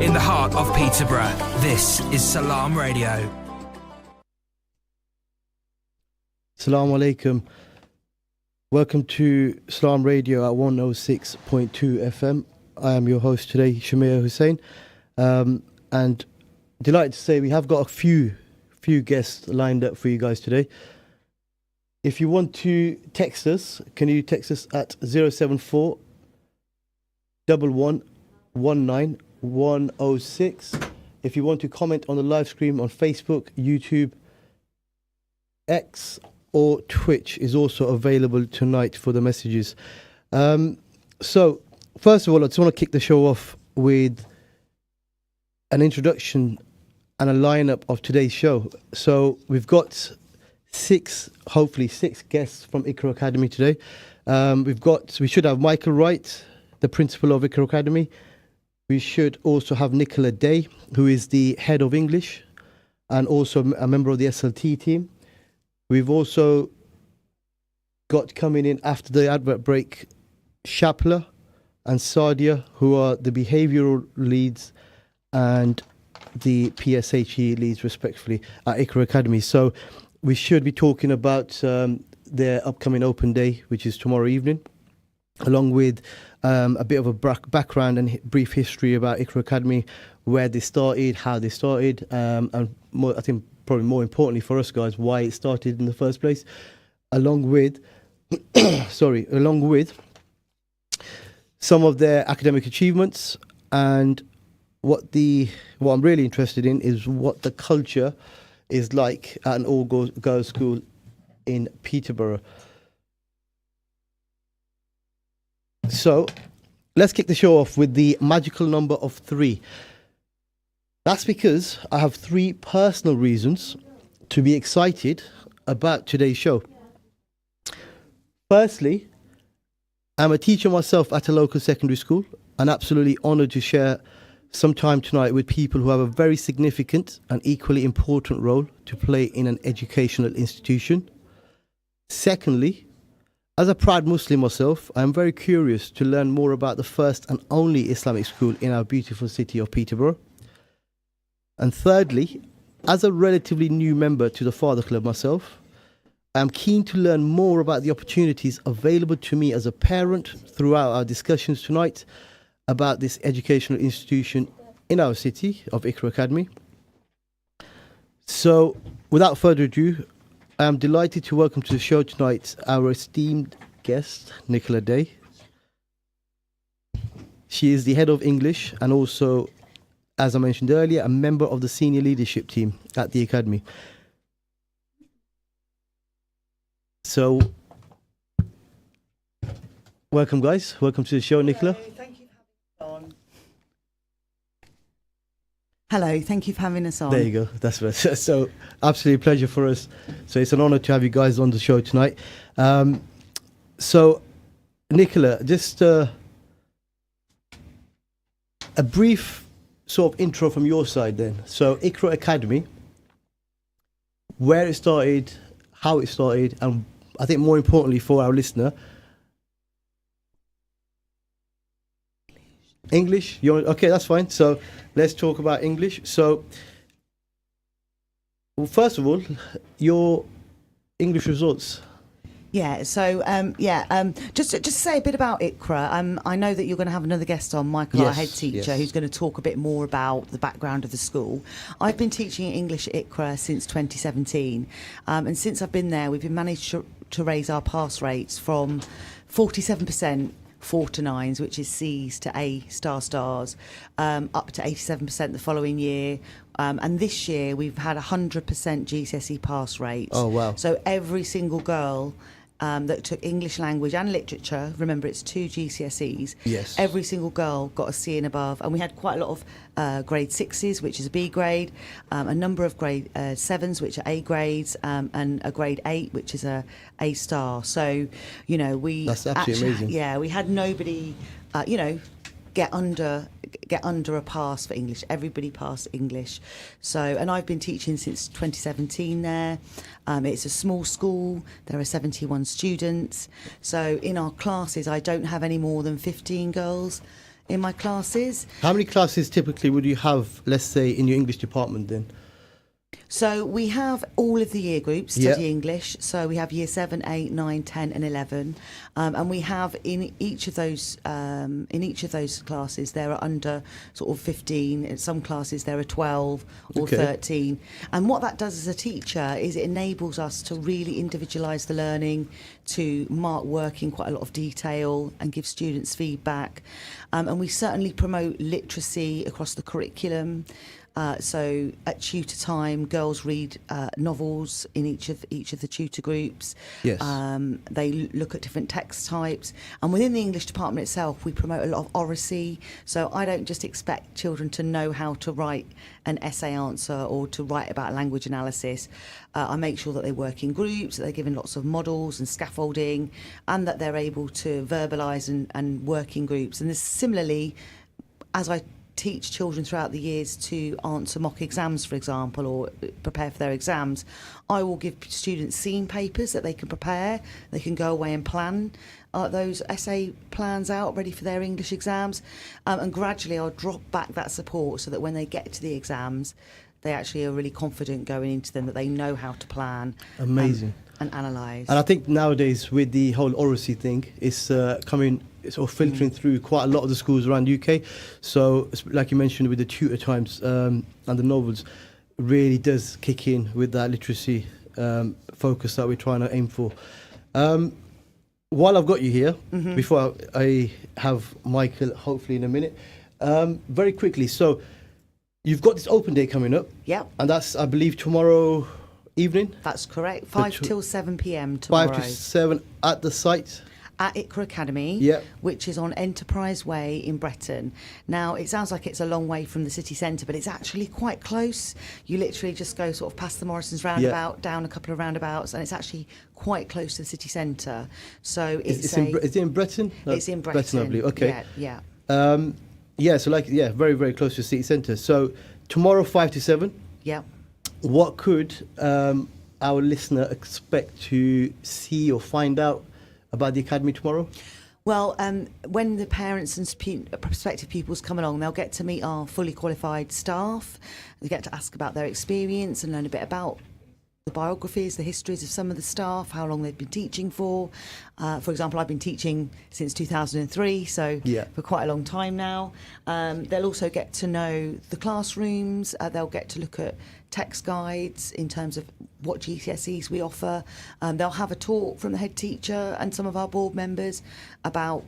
in the heart of Peterborough. This is Salam Radio. Assalamu alaikum. Welcome to Salam Radio at 106.2 FM. I am your host today, Shamir Hussain. And delighted to say we have got a few guests lined up for you guys today. If you want to text us, can you text us at 074 1119 106. If you want to comment on the live stream on Facebook, YouTube, X or Twitch is also available tonight for the messages. So first of all, I just want to kick the show off with an introduction and a lineup of today's show. So we've got hopefully six guests from Iqra Academy today. We should have Michael Wright, the principal of Iqra Academy. We should also have Nicola Day, who is the head of English and also a member of the SLT team. We've also got coming in after the advert break, Shapla and Sadia, who are the behavioural leads and the PSHE leads respectively at Iqra Academy. So we should be talking about their upcoming open day, which is tomorrow evening, along with a bit of a background and brief history about Iqra Academy, where they started, how they started, and more, I think probably more importantly for us guys, why it started in the first place, along with some of their academic achievements. And what I'm really interested in is what the culture is like at an all-girls school in Peterborough. So let's kick the show off with the magical number of 3. That's because I have 3 personal reasons to be excited about today's show. Firstly, I'm a teacher myself at a local secondary school and absolutely honoured to share some time tonight with people who have a very significant and equally important role to play in an educational institution. Secondly, as a proud Muslim myself, I am very curious to learn more about the first and only Islamic school in our beautiful city of Peterborough. And thirdly, as a relatively new member to the Father Club myself, I am keen to learn more about the opportunities available to me as a parent throughout our discussions tonight about this educational institution in our city of Iqra Academy. So, without further ado, I am delighted to welcome to the show tonight our esteemed guest, Nicola Day. She is the head of English and also, as I mentioned earlier, a member of the senior leadership team at the Academy. So, welcome guys. Welcome to the show, Nicola. Hello, thank you for having us on. There you go. That's right. So, absolute pleasure for us. So, it's an honour to have you guys on the show tonight. So, Nicola, just a brief sort of intro from your side then. So, Iqra Academy, where it started, how it started, and I think more importantly for our listener, English? Okay, that's fine. So let's talk about English. So, well, first of all, your English results. Yeah, so just to say a bit about Iqra. I know that you're going to have another guest on, Michael, Yes, our head teacher, yes. who's going to talk a bit more about the background of the school. I've been teaching English at Iqra since 2017, and since I've been there, we've managed to raise our pass rates from 47%. 4 to 9s, which is C's to A stars, up to 87% the following year. And this year we've had 100% GCSE pass rates. Oh, wow. So every single girl that took English language and literature, remember it's 2 GCSEs, Yes. every single girl got a C and above. And we had quite a lot of grade 6s, which is a B grade, a number of grade 7s, which are A grades, and a grade 8, which is a A star. So, you know, That's absolutely amazing. Yeah, we had nobody, get under a pass for English. Everybody passed English. So, and I've been teaching since 2017 there. It's a small school. There are 71 students. So in our classes, I don't have any more than 15 girls in my classes. How many classes typically would you have, let's say, in your English department then? So we have all of the year groups study Yeah. English. So we have year 7, 8, 9, 10 and 11. And we have in each of those classes there are under sort of 15. In some classes there are 12 or Okay. 13. And what that does as a teacher is it enables us to really individualise the learning, to mark work in quite a lot of detail and give students feedback. And we certainly promote literacy across the curriculum. So at tutor time, girls read novels in each of the tutor groups. Yes. They look at different text types, and within the English department itself, we promote a lot of oracy. So I don't just expect children to know how to write an essay answer or to write about language analysis. I make sure that they work in groups, that they're given lots of models and scaffolding, and that they're able to verbalise and work in groups. And this similarly, as I teach children throughout the years to answer mock exams, for example, or prepare for their exams, I will give students scene papers that they can prepare. They can go away and plan those essay plans out ready for their English exams, and gradually I'll drop back that support so that when they get to the exams they actually are really confident going into them, that they know how to plan. Amazing. And analyse. And I think nowadays with the whole oracy thing, it's it's sort of filtering through quite a lot of the schools around the UK. So, like you mentioned, with the tutor times and the novels, really does kick in with that literacy focus that we're trying to aim for. While I've got you here, before I have Michael, hopefully in a minute, very quickly. So, you've got this open day coming up. Yep. And that's, I believe, tomorrow evening. That's correct. 5 till 7 p.m. tomorrow. 5 to 7 at the site. At Iqra Academy, Yep. which is on Enterprise Way in Bretton. Now, it sounds like it's a long way from the city centre, but it's actually quite close. You literally just go sort of past the Morrison's roundabout, down a couple of roundabouts, and it's actually quite close to the city centre. So Is it in Bretton? No, It's in Bretton. I believe. Okay. Yeah. Very, very close to the city centre. So tomorrow, 5 to 7. Yeah. What could our listener expect to see or find out about the academy tomorrow? Well, when the parents and prospective pupils come along, they'll get to meet our fully qualified staff. They get to ask about their experience and learn a bit about the biographies, the histories of some of the staff, how long they've been teaching for. For example, I've been teaching since 2003, so for quite a long time now. They'll also get to know the classrooms. They'll get to look at text guides in terms of what GCSEs we offer. They'll have a talk from the head teacher and some of our board members about,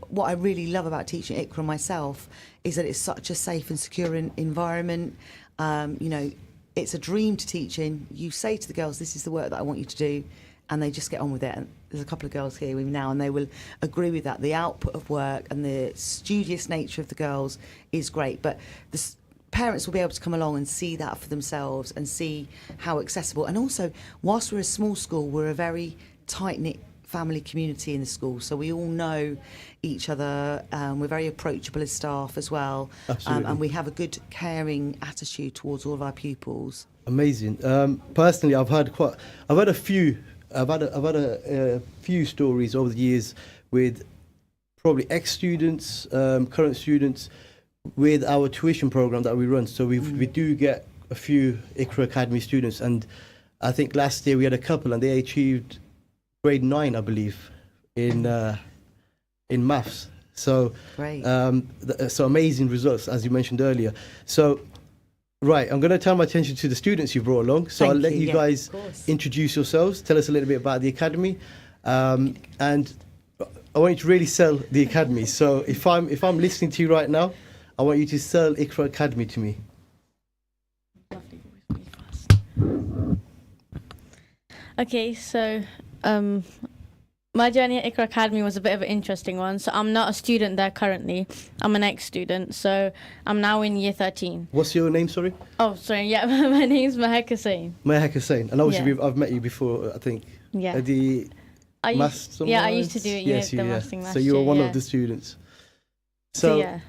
what I really love about teaching Iqra myself is that it's such a safe and secure environment. It's a dream to teach in. You say to the girls, this is the work that I want you to do, and they just get on with it. And there's a couple of girls here now, and they will agree with that. The output of work and the studious nature of the girls is great, but the parents will be able to come along and see that for themselves and see how accessible. And also, whilst we're a small school, we're a very tight-knit family community in the school, so we all know each other. We're very approachable as staff as well. And we have a good caring attitude towards all of our pupils. Amazing. Personally, I've had a few stories over the years with probably ex-students, current students, with our tuition program that we run. So we do get a few Iqra Academy students, and I think last year we had a couple, and they achieved grade 9, I believe, in maths. So great. So amazing results, as you mentioned earlier. So right, I'm going to turn my attention to the students you brought along. So I'll let you guys introduce yourselves. Tell us a little bit about the academy, and I want you to really sell the academy. So if I'm listening to you right now, I want you to sell Iqra Academy to me. Okay, so my journey at Iqra Academy was a bit of an interesting one. So I'm not a student there currently. I'm an ex-student. So I'm now in year 13. What's your name, sorry? Oh, sorry. Yeah, my name's Mehtab Hussain. Mehtab Hussain. And obviously I've met you before, I think. Yeah. At the I used to do it. Yes, the masking last So you were year, one of the students. So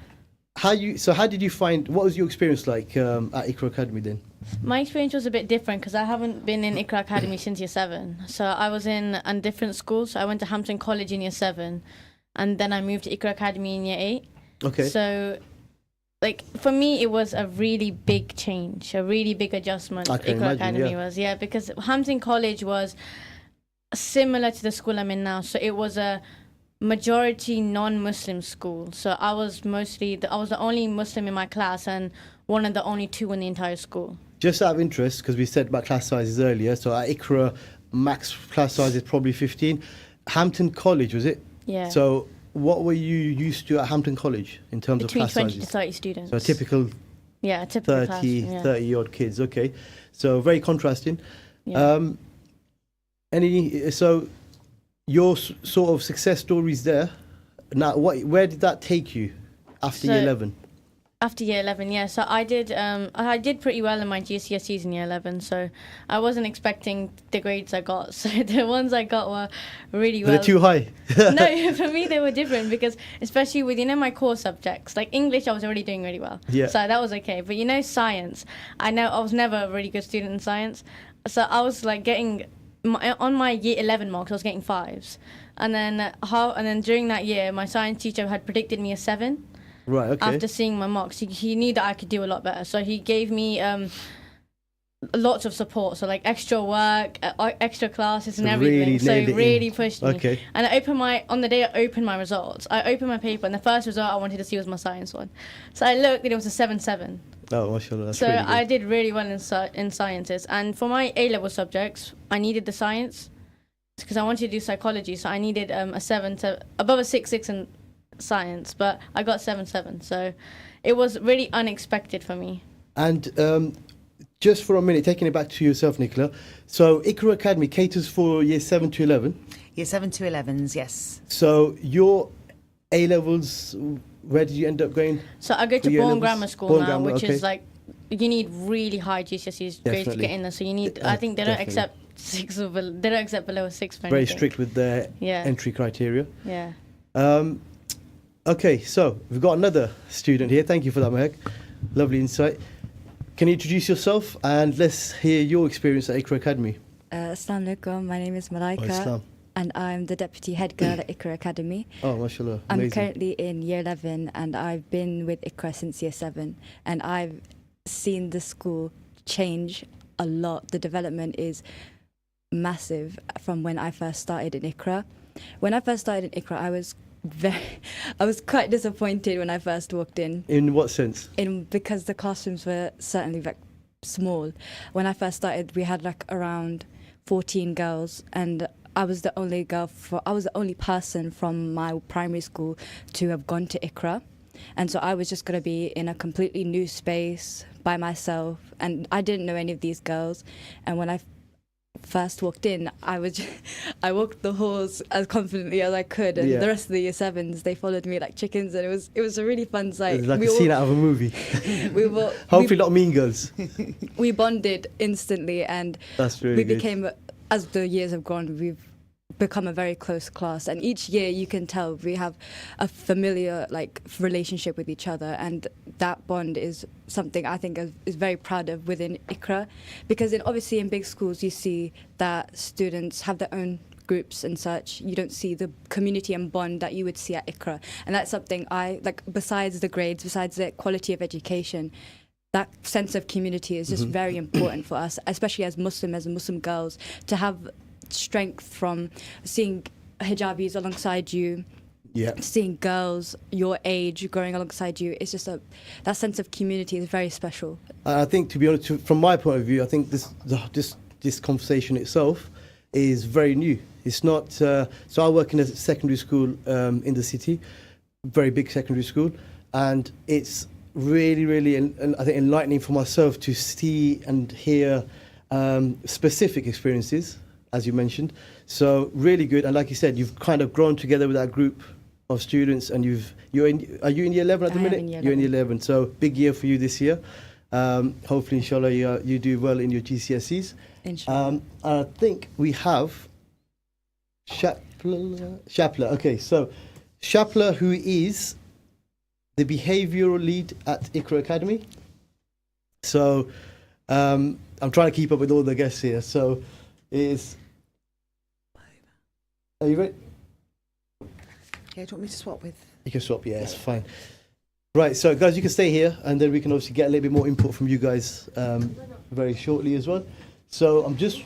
how did you find, what was your experience like at Iqra Academy then? My experience was a bit different because I haven't been in Iqra Academy since year 7. So I was in a different school. So I went to Hampton College in year 7, and then I moved to Iqra Academy in year 8. Okay. So, like, for me, it was a really big change, a really big adjustment. I can Iqra imagine, Academy yeah. was, yeah, because Hampton College was similar to the school I'm in now. So it was a majority non-Muslim school. So I was I was the only Muslim in my class and one of the only two in the entire school. Just out of interest, because we said about class sizes earlier, so at Iqra, max class size is probably 15. Hampton College, was it? Yeah. So what were you used to at Hampton College in terms Between of class 20 sizes? to 30 students. So a typical yeah, a typical 30, classroom, yeah. 30 odd kids, okay. So very contrasting. Yeah. So your sort of success stories there, now where did that take you after year 11? After year 11, yeah. So I did pretty well in my GCSEs in year 11. So I wasn't expecting the grades I got. So the ones I got were really well. They're too high. No, for me they were different because especially with my core subjects like English, I was already doing really well. Yeah. So that was okay. But science, I was never a really good student in science. So I was like getting on my year 11 marks, I was getting 5s, and then during that year, my science teacher had predicted me a 7. Right, okay. After seeing my marks, he knew that I could do a lot better. So he gave me lots of support. So like extra work, extra classes and everything. So he really pushed me. Okay. And on the day I opened my results, I opened my paper and the first result I wanted to see was my science one. So I looked and it was a 7.7. Oh, mashallah, that's so really good. I did really well in sciences. And for my A-level subjects, I needed the science because I wanted to do psychology. So I needed above a 6.6 in science, but I got 7.7. So it was really unexpected for me. And just for a minute, taking it back to yourself, Nicola. So Iqra Academy caters for year 7 to 11. Year 7 to 11s, yes. So your A-levels, where did you end up going? So I go to year Bourne levels? Grammar School Bourne now, Grammar, which okay. is like, you need really high GCSEs grades to Definitely. get in there. So you need, I think they don't Definitely. accept 6 or they don't accept below a 6 for Very anything. strict with their Yeah. entry criteria. Yeah. Okay, so we've got another student here. Thank you for that, Mehak. Lovely insight. Can you introduce yourself and let's hear your experience at Iqra Academy? Assalamu alaikum, my name is Oh, Malaika Islam. and I'm the deputy head girl at Iqra Academy. Oh, mashallah. I'm Amazing. currently in year 11 and I've been with Iqra since year 7 and I've seen the school change a lot. The development is massive from when I first started in Iqra. When I first started in Iqra, I was quite disappointed when I first walked in. In what sense? Because the classrooms were certainly like small. When I first started, we had like around 14 girls, and I was the only person from my primary school to have gone to Iqra, and so I was just going to be in a completely new space by myself, and I didn't know any of these girls. And when I first walked in, I walked the halls as confidently as I could, and the rest of the year 7s, they followed me like chickens, and it was a really fun sight. It's like a scene out of a movie. Hopefully not Mean Girls. We bonded instantly, and That's really we good. became, as the years have gone, we've become a very close class, and each year you can tell we have a familiar like relationship with each other, and that bond is something I think is very proud of within Iqra, because obviously in big schools you see that students have their own groups and such. You don't see the community and bond that you would see at Iqra, and that's something I like. Besides the grades, besides the quality of education, that sense of community is just very important for us, especially as Muslim girls, to have strength from seeing hijabis alongside you, seeing girls your age growing alongside you. It's just that sense of community is very special. I think, to be honest, from my point of view, I think this conversation itself is very new. It's not. So I work in a secondary school in the city, very big secondary school, and it's really, really, and I think enlightening for myself to see and hear specific experiences, as you mentioned. So really good, and like you said, you've kind of grown together with that group of students, and are you in year 11 at the minute? You're in year 11, so big year for you this year. Hopefully, inshallah, you do well in your GCSEs. Inshallah. I think we have Shapla. Okay, so Shapla, who is the behavioural lead at Iqra Academy. So I'm trying to keep up with all the guests here. So are you ready? Yeah, do you want me to swap with? You can swap, yeah, it's fine. Right, so guys, you can stay here, and then we can obviously get a little bit more input from you guys very shortly as well. So I'm just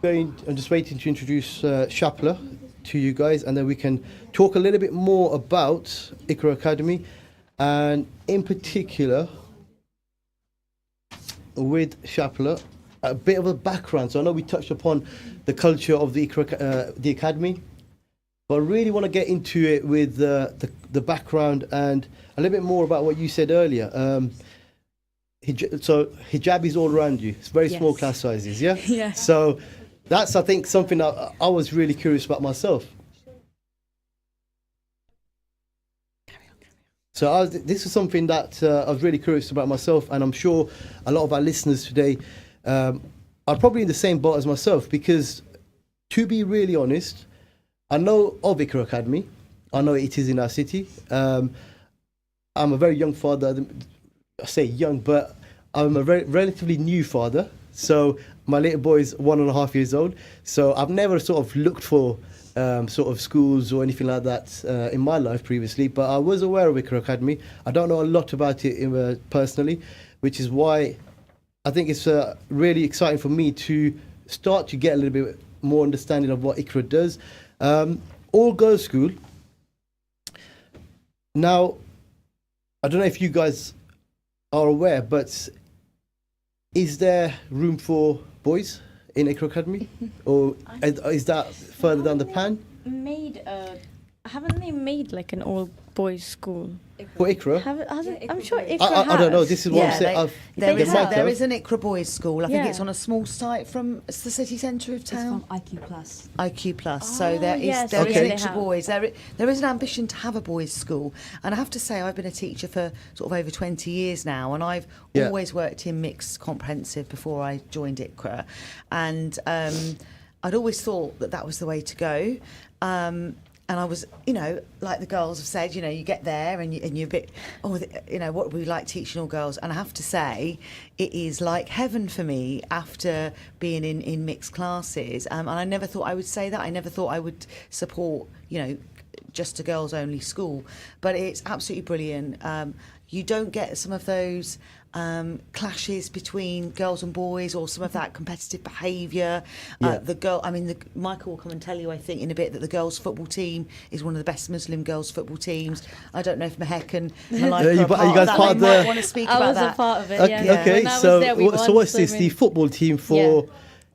waiting to introduce Shapla to you guys, and then we can talk a little bit more about Iqra Academy, and in particular with Shapla, a bit of a background. So I know we touched upon the culture of the Academy, but I really want to get into it with the background and a little bit more about what you said earlier. So hijab is all around you. It's very small class sizes, yeah? Yeah. So that's, I think, something that I was really curious about myself. So this is something that I was really curious about myself, and I'm sure a lot of our listeners today are probably in the same boat as myself, because to be really honest, I know of Iqra Academy. I know it is in our city. I'm a very young father. I say young, but I'm a very relatively new father. So my little boy is 1.5 years old. So I've never sort of looked for sort of schools or anything like that in my life previously, but I was aware of Iqra Academy. I don't know a lot about it personally, which is why I think it's really exciting for me to start to get a little bit more understanding of what Iqra does. All girls school. Now, I don't know if you guys are aware, but is there room for boys in Iqra Academy, or is that further down the plan? Haven't they made like an all boys school? For Iqra? I'm sure Iqra I don't know. This is what I'm saying. There there is an Iqra Boys School. I think Yeah. it's on a small site from the city centre of town. IQ Plus. IQ Plus. So there is yes, there is okay. an Iqra Boys. There is an ambition to have a boys' school, and I have to say I've been a teacher for sort of over 20 years now, and I've always worked in mixed comprehensive before I joined Iqra, and I'd always thought that was the way to go. And I was, like the girls have said, you get there and you're a bit, what we like teaching all girls. And I have to say, it is like heaven for me after being in mixed classes. And I never thought I would say that. I never thought I would support, just a girls only school. But it's absolutely brilliant. You don't get some of those clashes between girls and boys, or some of that competitive behaviour. Michael will come and tell you, I think, in a bit, that the girls' football team is one of the best Muslim girls' football teams. I don't know if Mehek and Malika Are you guys part of the? might want to speak about that. I was a part of it. Okay, Yeah. okay. When I was So there, we won, what's so this? The football team for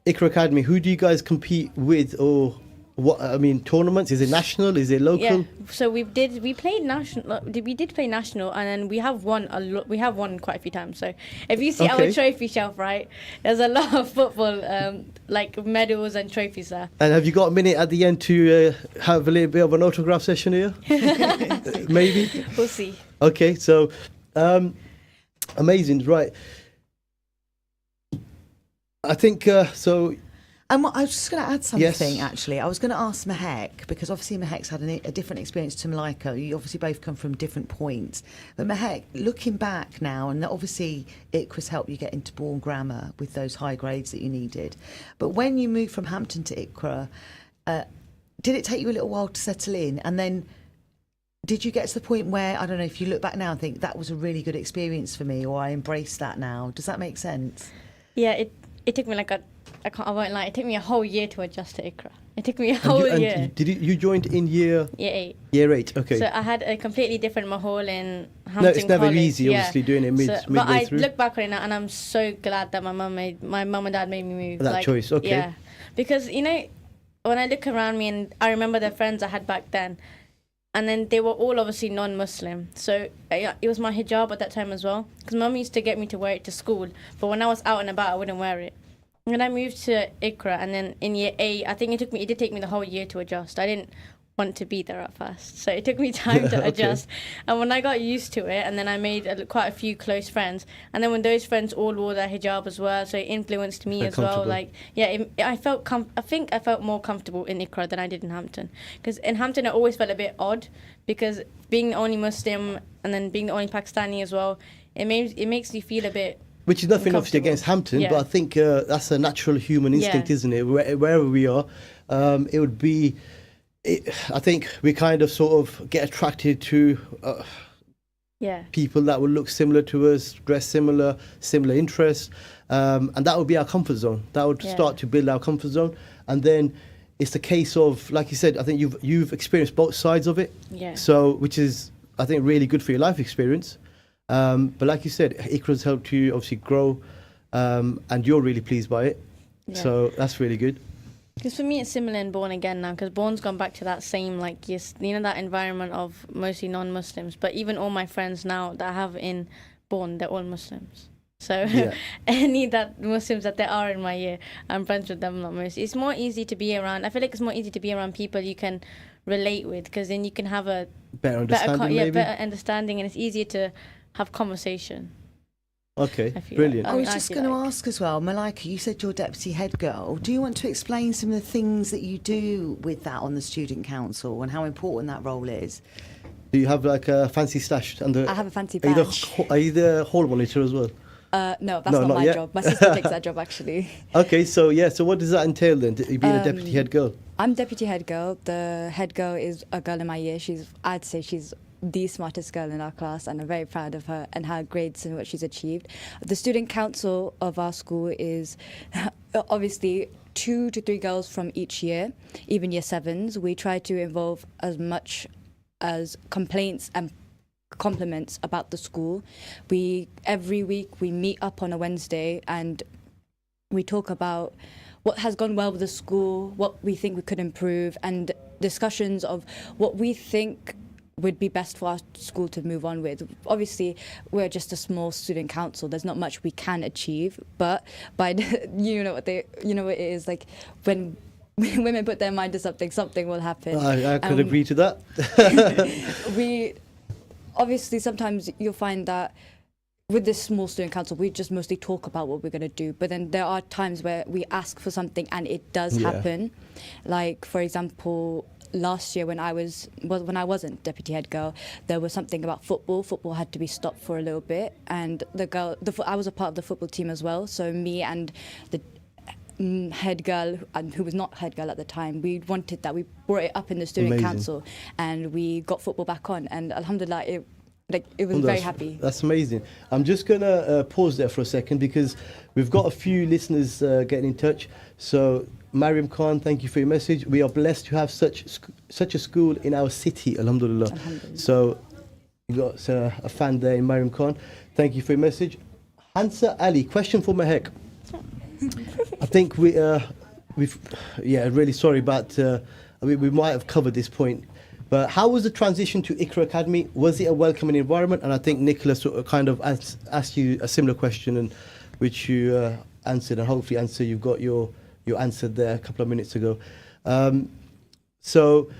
Iqra Academy. Who do you guys compete with, or what? I mean, tournaments? Is it national? Is it local? Yeah. So we played national. We did play national, and then we have won a lot. We have won quite a few times. So if you see our trophy shelf, right, there's a lot of football, like medals and trophies there. And have you got a minute at the end to have a little bit of an autograph session here? Maybe. We'll see. Okay, so amazing, right? I think so. And I was just going to add something, Yes. actually. I was going to ask Mehek, because obviously Mehek's had a different experience to Malika. You obviously both come from different points. But Mehek, looking back now, and obviously Iqra's helped you get into Bourne Grammar with those high grades that you needed. But when you moved from Hampton to Iqra, did it take you a little while to settle in? And then did you get to the point where, I don't know, if you look back now and think, that was a really good experience for me, or I embrace that now? Does that make sense? Yeah, it took me like I won't lie. It took me a whole year to adjust to Iqra. It took me a whole year. Did you joined in year 8. Year 8? Okay. So I had a completely different mahal in Hampton. No, it's never College. easy, obviously, doing it midway but I through. look back on it now, and I'm so glad that my mum and dad made me move. That choice, okay. Yeah, because when I look around me, and I remember the friends I had back then, and then they were all obviously non-Muslim. So it was my hijab at that time as well, because mum used to get me to wear it to school, but when I was out and about, I wouldn't wear it. When I moved to Iqra, and then in year 8, I think it did take me the whole year to adjust. I didn't want to be there at first, so it took me time to adjust. And when I got used to it, and then I made quite a few close friends, and then when those friends all wore their hijab as well, so it influenced me as well. I think I felt more comfortable in Iqra than I did in Hampton, because in Hampton I always felt a bit odd, because being the only Muslim and then being the only Pakistani as well, it makes you feel a bit. Which is nothing obviously against Hampton, but I think that's a natural human instinct, isn't it? Wherever we are, it would be. I think we kind of sort of get attracted to Yeah. people that will look similar to us, dress similar, similar interests, and that would be our comfort zone. That would start to build our comfort zone, and then it's the case of, like you said, I think you've experienced both sides of it. Yeah. So, which is, I think, really good for your life experience. But like you said, Iqra's helped you obviously grow, and you're really pleased by it. Yeah. So that's really good. Because for me, it's similar in Born Again now, because Born's gone back to that same, like, yes, you know, that environment of mostly non-Muslims. But even all my friends now that I have in Born, they're all Muslims. So Yeah. any that Muslims that there are in my year, I'm friends with them, not most. It's more easy to be around. I feel like it's more easy to be around people you can relate with, because then you can have a Better understanding, maybe? better understanding, and it's easier to have conversation. Okay, I feel brilliant. like. I was I just feel going to like- ask as well, Malaika, you said you're deputy head girl. Do you want to explain some of the things that you do with that on the student council and how important that role is? Do you have like a fancy stash? I have a fancy Are you badge. are you the hall monitor as well? No, that's No, not not my yet. job. My sister takes that job actually. Okay, so what does that entail then? You being a deputy head girl? I'm deputy head girl. The head girl is a girl in my year. I'd say she's the smartest girl in our class, and I'm very proud of her and her grades and what she's achieved. The student council of our school is obviously 2 to 3 girls from each year, even year 7s. We try to involve as much as complaints and compliments about the school. Every week we meet up on a Wednesday and we talk about what has gone well with the school, what we think we could improve, and discussions of what we think would be best for our school to move on with. Obviously, we're just a small student council. There's not much we can achieve, but you know what it is, like when women put their mind to something will happen. I could agree to that. We obviously sometimes you'll find that with this small student council, we just mostly talk about what we're going to do. But then there are times where we ask for something and it does happen. Like, for example, last year when I wasn't deputy head girl, there was something about football. Football had to be stopped for a little bit, and I was a part of the football team as well. So me and the head girl, who was not head girl at the time, we wanted that. We brought it up in the student council, and we got football back on. And alhamdulillah, it was very happy. That's amazing. I'm just gonna pause there for a second because we've got a few listeners getting in touch. So Mariam Khan, thank you for your message. We are blessed to have such a school in our city, alhamdulillah. So you got a fan there in Mariam Khan. Thank you for your message. Hansa Ali, question for Mehek. I think we've really sorry, but we might have covered this point. But how was the transition to Iqra Academy? Was it a welcoming environment? And I think Nicholas sort of kind of asked you a similar question, and which you answered, and hopefully you've got your answer there a couple of minutes ago. So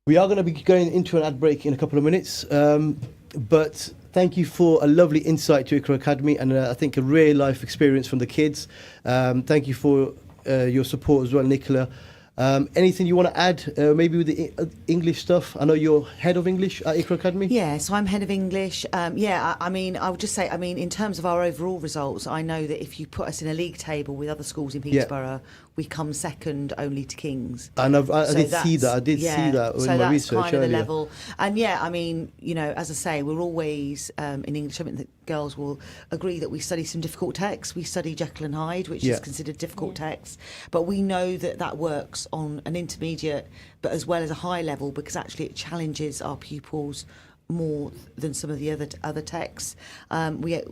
we are going to be going into an ad break in a couple of minutes. But thank you for a lovely insight to Iqra Academy, and I think a real life experience from the kids. Thank you for your support as well, Nicola. Anything you want to add, maybe with the English stuff? I know you're head of English at Iqra Academy. Yeah, so I'm head of English. I mean, I would just say, in terms of our overall results, I know that if you put us in a league table with other schools in Peterborough, we come second only to King's. And I did see that. I did see that in my research kind of earlier. the level. And as I say, we're always in English. I mean, the girls will agree that we study some difficult texts. We study Jekyll and Hyde, which is considered difficult text, but we know that works on an intermediate, but as well as a high level, because actually it challenges our pupils more than some of the other texts. We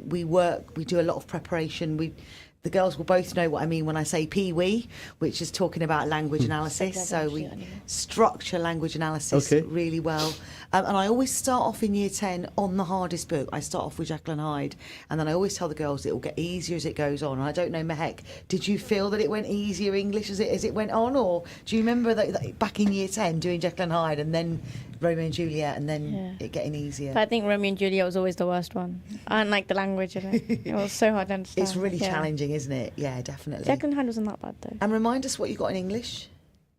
do a lot of preparation. The girls will both know what I mean when I say pee-wee, which is talking about language analysis. So we structure language analysis really well. And I always start off in year 10 on the hardest book. I start off with Jekyll and Hyde. And then I always tell the girls it will get easier as it goes on. And I don't know, Mehek, did you feel that it went easier English as it went on? Or do you remember that back in year 10 doing Jekyll and Hyde and then Romeo and Juliet and then it getting easier? But I think Romeo and Juliet was always the worst one. I didn't like the language in it. It was so hard to understand. It's really challenging, isn't it? Yeah, definitely. Jekyll and Hyde wasn't that bad though. And remind us what you got in English.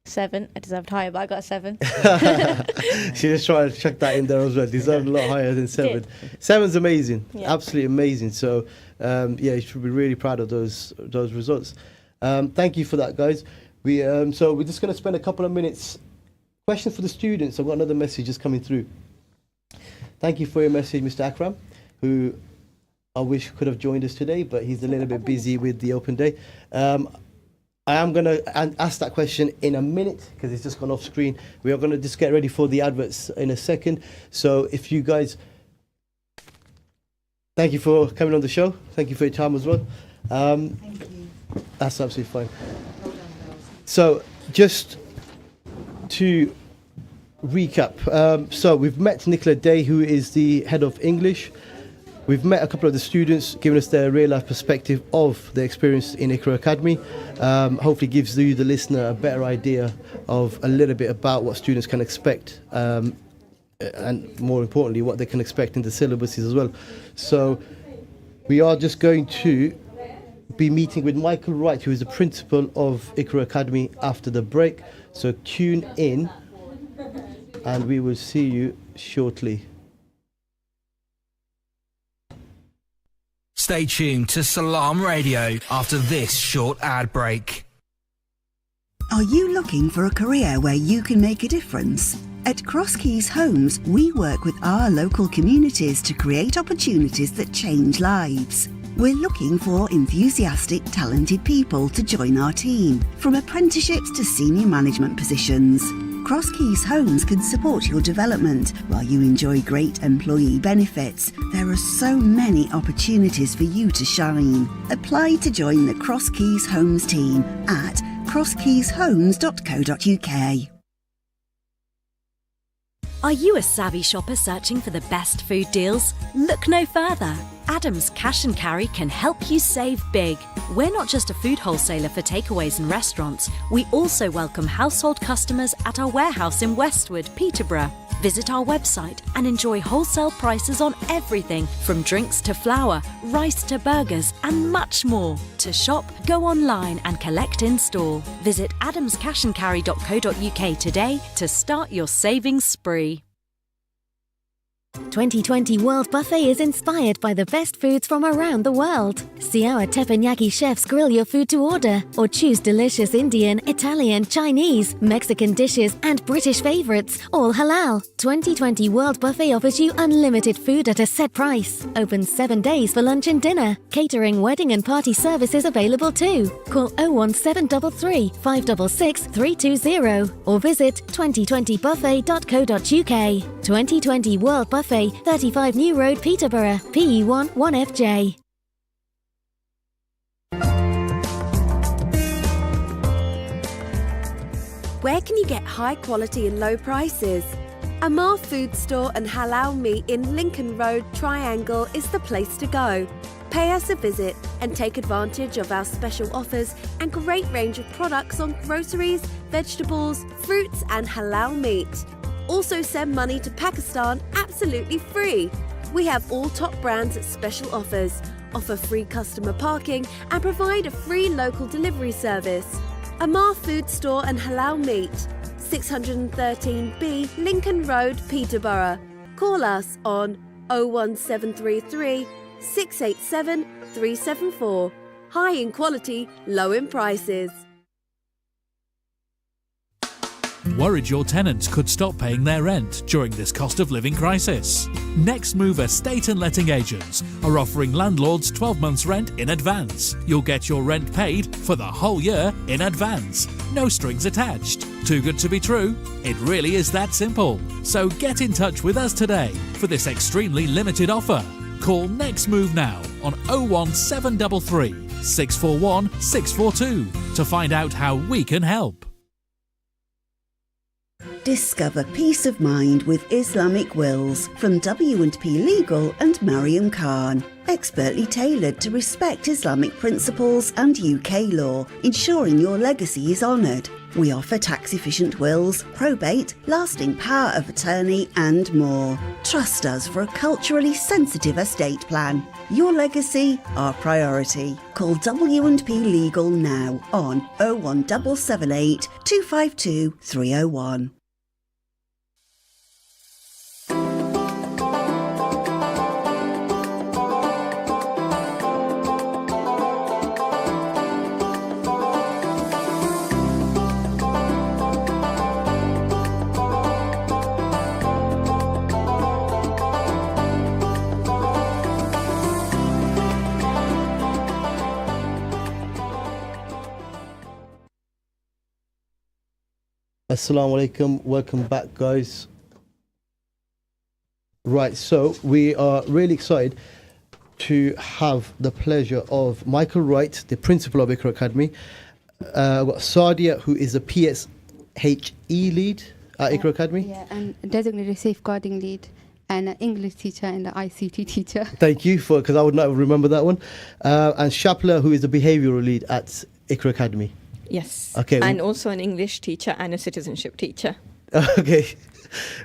7. I deserved higher, but I got a 7. She just tried to check that in there as well. Deserved a lot higher than 7. 7's amazing, absolutely amazing. So you should be really proud of those results. Thank you for that, guys. So we're just going to spend a couple of minutes. Question for the students. I've got another message just coming through. thank you for your message, Mr. Akram, who I wish could have joined us today, but he's a little bit busy with the open day. I am going to ask that question in a minute because it's just gone off screen. We are going to just get ready for the adverts in a second. So if you guys, thank you for coming on the show. Thank you for your time as well. Thank you. That's absolutely fine. So just to recap, so we've met Nicola Day, who is the head of English. We've met a couple of the students, giving us their real-life perspective of their experience in Iqra Academy. Hopefully gives you, the listener, a better idea of a little bit about what students can expect, and more importantly, what they can expect in the syllabuses as well. So we are just going to be meeting with Michael Wright, who is the principal of Iqra Academy, after the break. So tune in, and we will see you shortly. Stay tuned to Salam Radio after this short ad break. Are you looking for a career where you can make a difference? At Cross Keys Homes, we work with our local communities to create opportunities that change lives. We're looking for enthusiastic, talented people to join our team, from apprenticeships to senior management positions. Cross Keys Homes can support your development while you enjoy great employee benefits. There are so many opportunities for you to shine. Apply to join the Cross Keys Homes team at crosskeyshomes.co.uk. Are you a savvy shopper searching for the best food deals? Look no further. Adams Cash and Carry can help you save big. We're not just a food wholesaler for takeaways and restaurants. We also welcome household customers at our warehouse in Westwood, Peterborough. Visit our website and enjoy wholesale prices on everything from drinks to flour, rice to burgers, and much more. To shop, go online and collect in store. Visit adamscashandcarry.co.uk today to start your savings spree. 2020 World Buffet is inspired by the best foods from around the world. See our teppanyaki chefs grill your food to order, or choose delicious Indian, Italian, Chinese, Mexican dishes and British favourites, all halal. 2020 World Buffet offers you unlimited food at a set price. Open 7 days for lunch and dinner. Catering, wedding and party services available too. Call 01733 566 320 or visit 2020buffet.co.uk. 2020 World Buffet, 35 New Road, Peterborough, PE1 1FJ. Where can you get high quality and low prices? Amar Food Store and Halal Meat in Lincoln Road, Triangle is the place to go. Pay us a visit and take advantage of our special offers and great range of products on groceries, vegetables, fruits and halal meat. Also send money to Pakistan absolutely free. We have all top brands at special offers, offer free customer parking and provide a free local delivery service. Amar Food Store and Halal Meat, 613B Lincoln Road, Peterborough. Call us on 01733 687 374. High in quality, low in prices. Worried your tenants could stop paying their rent during this cost of living crisis? Next Move Estate and Letting Agents are offering landlords 12 months rent in advance. You'll get your rent paid for the whole year in advance. No strings attached. Too good to be true? It really is that simple. So get in touch with us today for this extremely limited offer. Call Next Move now on 01733 641 642 to find out how we can help. Discover peace of mind with Islamic wills from W&P Legal and Mariam Khan. Expertly tailored to respect Islamic principles and UK law, ensuring your legacy is honoured. We offer tax-efficient wills, probate, lasting power of attorney and more. Trust us for a culturally sensitive estate plan. Your legacy, our priority. Call W&P Legal now on 01778 252 301. Assalamu alaikum. Welcome back, guys. Right, so we are really excited to have the pleasure of Michael Wright, the principal of Iqra Academy. We've got Sadia, who is the PSHE lead at Iqra Academy. Yeah, and designated safeguarding lead, and an English teacher and an ICT teacher. Thank you for, because I would not remember that one. And Shapla, who is the behavioural lead at Iqra Academy. Yes. Okay. And also an English teacher and a citizenship teacher. Okay.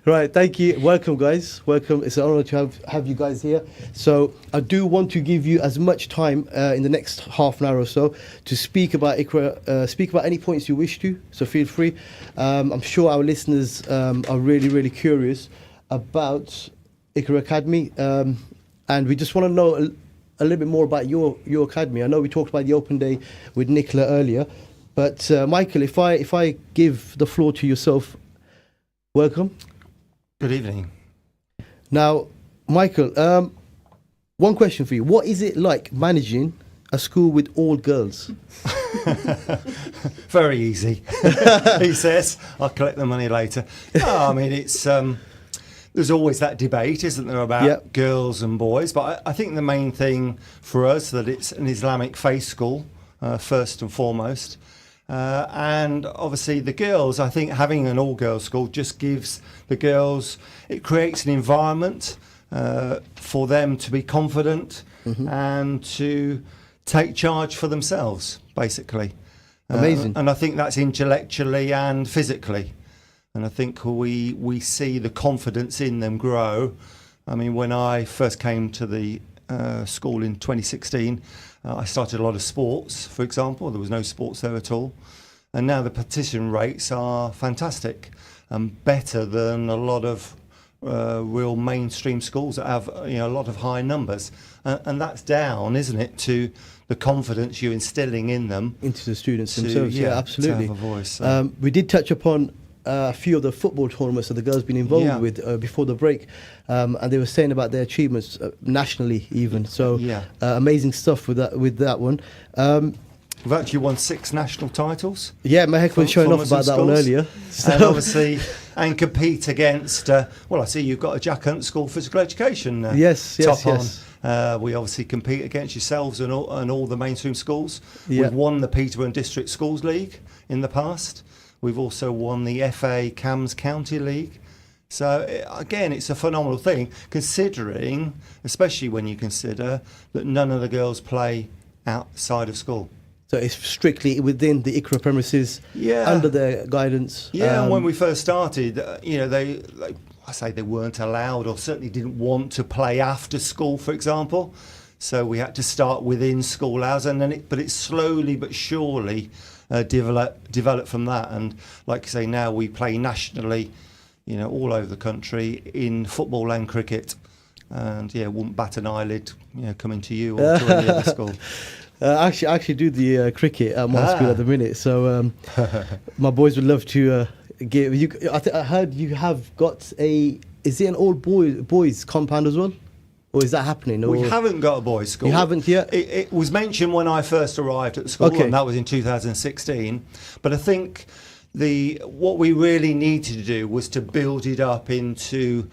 Right, thank you. Welcome, guys. Welcome. It's an honour to have you guys here. So I do want to give you as much time in the next half an hour or so to speak about Iqra, speak about any points you wish to. So feel free. I'm sure our listeners are really, really curious about Iqra Academy, and we just want to know a little bit more about your academy. I know we talked about the open day with Nicola earlier, but Michael, if I give the floor to yourself. Welcome. Good evening. Now, Michael, one question for you. What is it like managing a school with all girls? Very easy, he says. I'll collect the money later. No, I mean, it's there's always that debate, isn't there, about girls and boys. But I think the main thing for us that it's an Islamic faith school, first and foremost. And obviously the girls, I think having an all-girls school just gives the girls, it creates an environment for them to be confident and to take charge for themselves, basically. Amazing. And I think that's intellectually and physically. And I think we see the confidence in them grow. I mean, when I first came to the school in 2016, I started a lot of sports, for example. There was no sports there at all. And now the participation rates are fantastic and better than a lot of real mainstream schools that have a lot of high numbers. And that's down, isn't it, to the confidence you're instilling in them. Into the students themselves, yeah, absolutely. To have a voice. So. We did touch upon a few of the football tournaments that the girls been involved with before the break, and they were saying about their achievements nationally even. So amazing stuff with that one. We've actually won 6 national titles. Yeah, Mehek was showing off about that one earlier. So. And obviously, and compete against, I see you've got a Jack Hunt School Physical Education yes. on. We obviously compete against yourselves and all the mainstream schools. Yeah. We've won the Peterborough District Schools League in the past. We've also won the FA Cams County League. So, again, it's a phenomenal thing, considering, especially when you consider that none of the girls play outside of school. So it's strictly within the Iqra premises, under their guidance. Yeah, and when we first started, they weren't allowed or certainly didn't want to play after school, for example. So we had to start within school hours, and then but it slowly but surely developed from that. And like you say, now we play nationally, all over the country in football and cricket. And wouldn't bat an eyelid, coming to you or to any other school. I actually do the cricket at my school at the minute, so my boys would love to give you. I heard you have got is it an all boys compound as well, or is that happening? Or? We haven't got a boys' school. You haven't yet? It was mentioned when I first arrived at the school, and that was in 2016. But I think what we really needed to do was to build it up into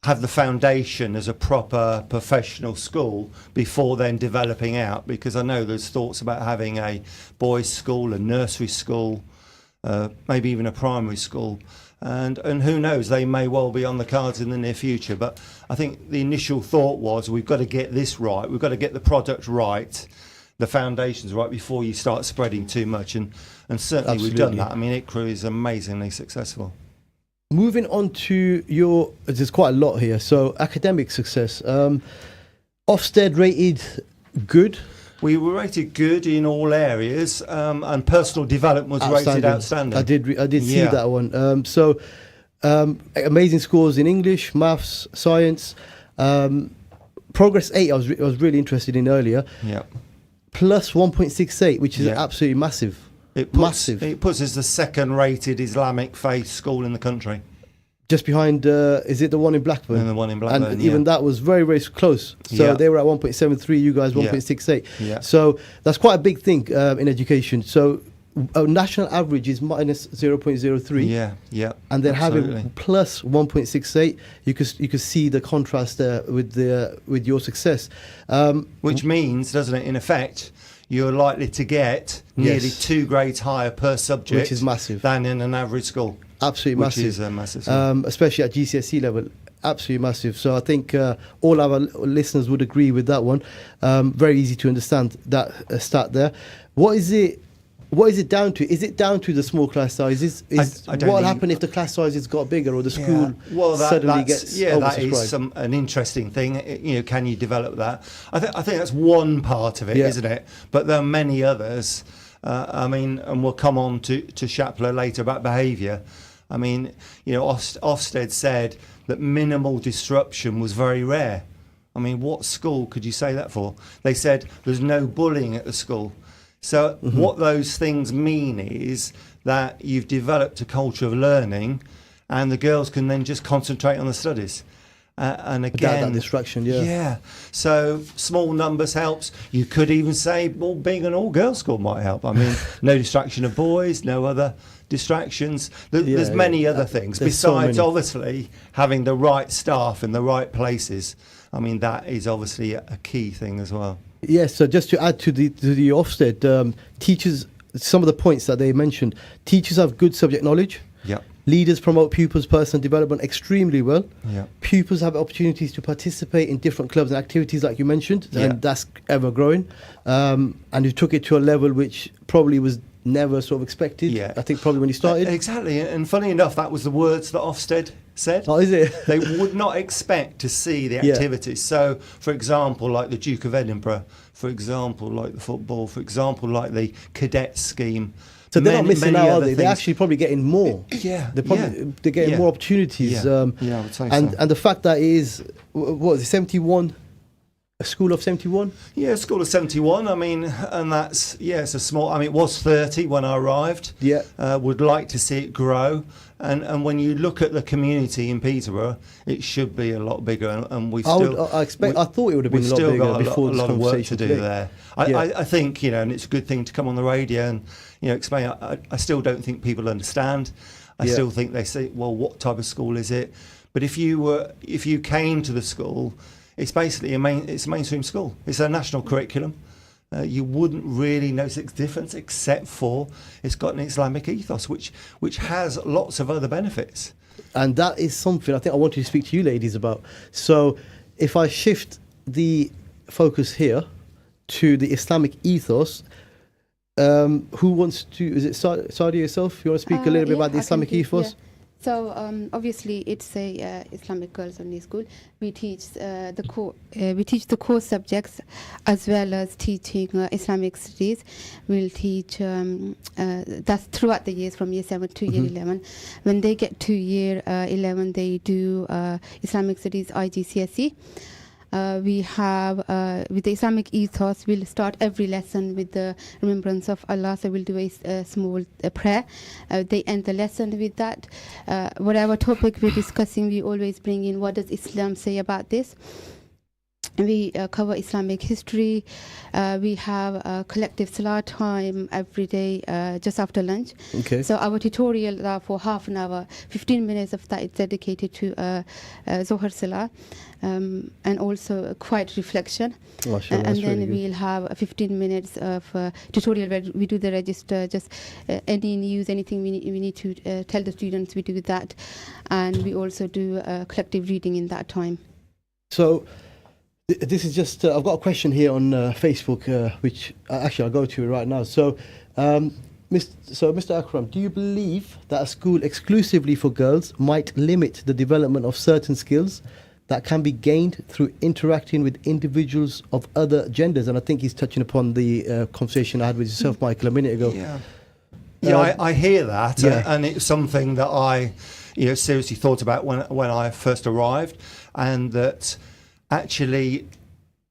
have the foundation as a proper professional school before then developing out, because I know there's thoughts about having a boys' school, a nursery school, maybe even a primary school, and who knows, they may well be on the cards in the near future. But I think the initial thought was we've got to get this right, we've got to get the product right, the foundations right before you start spreading too much, and certainly we've done that. I mean, Iqra is amazingly successful. Moving on to there's quite a lot here. So academic success, Ofsted rated good. We were rated good in all areas, and personal development was rated outstanding. I did see that one. So amazing scores in English, maths, science. Progress 8, I was really interested in earlier. Yeah. Plus 1.68, which is absolutely massive. It puts us the second-rated Islamic faith school in the country. Just behind, is it the one in Blackburn? And the one in Blackburn, and even that was very, very close. So they were at 1.73, you guys 1.68. Yeah. So that's quite a big thing in education. So a national average is minus 0.03. Yeah. And then absolutely. having plus 1.68, you could see the contrast there with your success. Which means, doesn't it, in effect, you're likely to get nearly 2 grades higher per subject, which is massive, than in an average school. Absolutely massive. Which is a massive. Especially at GCSE level. Absolutely massive. So I think all our listeners would agree with that one. Very easy to understand that stat there. What is it down to? Is it down to the small class sizes? What will happen if the class sizes got bigger or the school suddenly gets oversubscribed? That is an interesting thing. Can you develop that? I think that's one part of it, isn't it? But there are many others. And we'll come on to Shapler later about behaviour. Ofsted said that minimal disruption was very rare. What school could you say that for? They said there's no bullying at the school. So what those things mean is that you've developed a culture of learning, and the girls can then just concentrate on the studies. And again, that distraction, yeah. So small numbers helps. You could even say, well, being an all-girls school might help. No distraction of boys, no other distractions. There's many other things besides obviously having the right staff in the right places. That is obviously a key thing as well. Yes, so just to add to the Ofsted, teachers, some of the points that they mentioned, teachers have good subject knowledge. Yeah. Leaders promote pupils' personal development extremely well. Yeah. Pupils have opportunities to participate in different clubs and activities like you mentioned, and that's ever growing. And you took it to a level which probably was never sort of expected. Yeah. I think probably when you started. Exactly, and funny enough, that was the words that Ofsted said. Oh, is it? They would not expect to see the activities. So, for example, like the Duke of Edinburgh, for example, like the football, for example, like the cadet scheme. So they're not missing out, are they? They're actually probably getting more. They're getting more opportunities. I would say and so. And the fact that it is, what is it, 71? A school of 71? Yeah, a school of 71. And that's, it's a small, it was 30 when I arrived. Yeah. Would like to see it grow. And when you look at the community in Peterborough, it should be a lot bigger. And we've still... I thought it would have been a lot bigger before this conversation. We've still got a lot of work to do today. there. I think, and it's a good thing to come on the radio and, explain. I still don't think people understand. I still think they say, well, what type of school is it? But if you came to the school, it's basically it's a mainstream school. It's a national curriculum. You wouldn't really notice its difference except for it's got an Islamic ethos, which has lots of other benefits. And that is something I think I wanted to speak to you ladies about. So if I shift the focus here to the Islamic ethos, who wants to, is it Sadia yourself? You want to speak a little bit about the Islamic ethos? Yeah. So obviously it's a Islamic girls only school. We teach the core subjects as well as teaching Islamic studies. We'll teach that's throughout the years from year 7 to year 11. When they get to year 11, they do Islamic studies IGCSE. We have, with the Islamic ethos, we'll start every lesson with the remembrance of Allah. So we'll do a small prayer. They end the lesson with that. Whatever topic we're discussing, we always bring in what does Islam say about this. We cover Islamic history. We have a collective salah time every day just after lunch. Okay. So our tutorial for half an hour, 15 minutes of that is dedicated to Zohar salah. And also quiet reflection. And then really we'll have 15 minutes of tutorial where we do the register, just any news, anything we need to tell the students, we do that. And we also do collective reading in that time. So this is just, I've got a question here on Facebook, which actually I'll go to right now. So, Mr. Akram, do you believe that a school exclusively for girls might limit the development of certain skills that can be gained through interacting with individuals of other genders? And I think he's touching upon the conversation I had with yourself, Michael, a minute ago. I hear that, and it's something that I, seriously thought about when I first arrived, and that actually